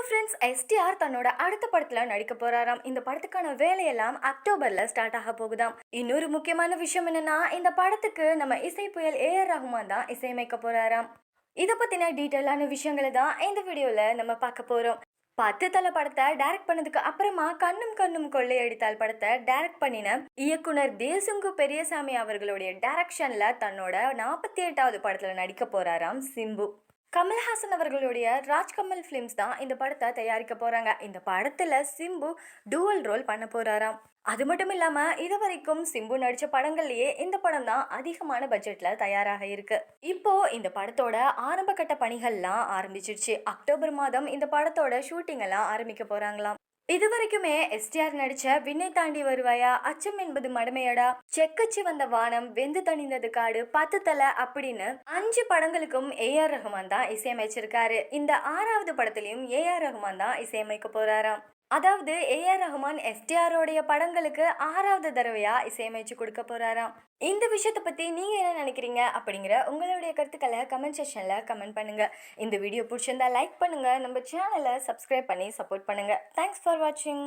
Friends, STR தன்னோட அடுத்த படத்துல நடிக்க போறாராம். இந்த படத்துக்கான வேலையெல்லாம் அக்டோபர்ல ஸ்டார்ட் ஆக போகுதாம். இன்னொரு முக்கியமான விஷயம் என்னன்னா, இந்த படத்துக்கு நம்ம இசை புயல் ஏஆர் ரஹ்மான் தான் இசையமைக்க போறாராம். இத பத்தின டீட்டெயிலான விஷயங்களை தான் இந்த வீடியோல நம்ம பார்க்க போறோம். 10 தல படத்தை டைரக்ட் பண்ணதுக்கு அப்புறமா கண்ணும் கண்ணும் கொள்ளையடித்தால் படத்தை டைரக்ட் பண்ணின இயக்குனர் தேசுங்கு பெரியசாமி அவர்களுடைய டைரக்ஷன்ல தன்னோட 48வது படத்துல நடிக்க போறாராம் சிம்பு. கமல்ஹாசன் அவர்களுடைய ராஜ்கமல் ஃபிலிம்ஸ் தான் இந்த படத்தை தயாரிக்க போறாங்க. இந்த படத்துல சிம்பு டூவல் ரோல் பண்ண போறாராம். அது மட்டும் இல்லாம இது வரைக்கும் சிம்பு நடிச்ச படங்கள்லயே இந்த படம் தான் அதிகமான பட்ஜெட்ல தயாராக இருக்கு. இப்போ இந்த படத்தோட ஆரம்ப கட்ட பணிகள்லாம் ஆரம்பிச்சிருச்சு. அக்டோபர் மாதம் இந்த படத்தோட ஷூட்டிங் எல்லாம் ஆரம்பிக்க போறாங்களாம். இது வரைக்குமே எஸ்டிஆர் நடிச்ச விண்ணை தாண்டி வருவாயா, அச்சம் என்பது மடமையடா, செக்கச்சி வந்த வானம், வெந்து தணிந்தது காடு, 10 தல அப்படின்னு 5 படங்களுக்கும் ஏஆர் ரஹ்மான் தான் இசையமைச்சிருக்காரு. இந்த 6வது படத்திலையும் ஏஆர் ரஹ்மான் தான் இசையமைக்க போறாராம். அதாவது ஏஆர் ரஹ்மான் எஸ்டிஆரோடைய படங்களுக்கு 6வது தடவையா இசையமைச்சு கொடுக்க போறாராம். இந்த விஷயத்தை பத்தி நீங்க என்ன நினைக்கிறீங்க அப்படிங்கிற உங்களுடைய கருத்துக்களை கமெண்ட் செக்ஷன்ல கமெண்ட் பண்ணுங்க. இந்த வீடியோ பிடிச்சிருந்தா லைக் பண்ணுங்க, நம்ம சேனலை சப்ஸ்கிரைப் பண்ணி சப்போர்ட் பண்ணுங்க. தேங்க்ஸ் ஃபார் வாட்சிங்.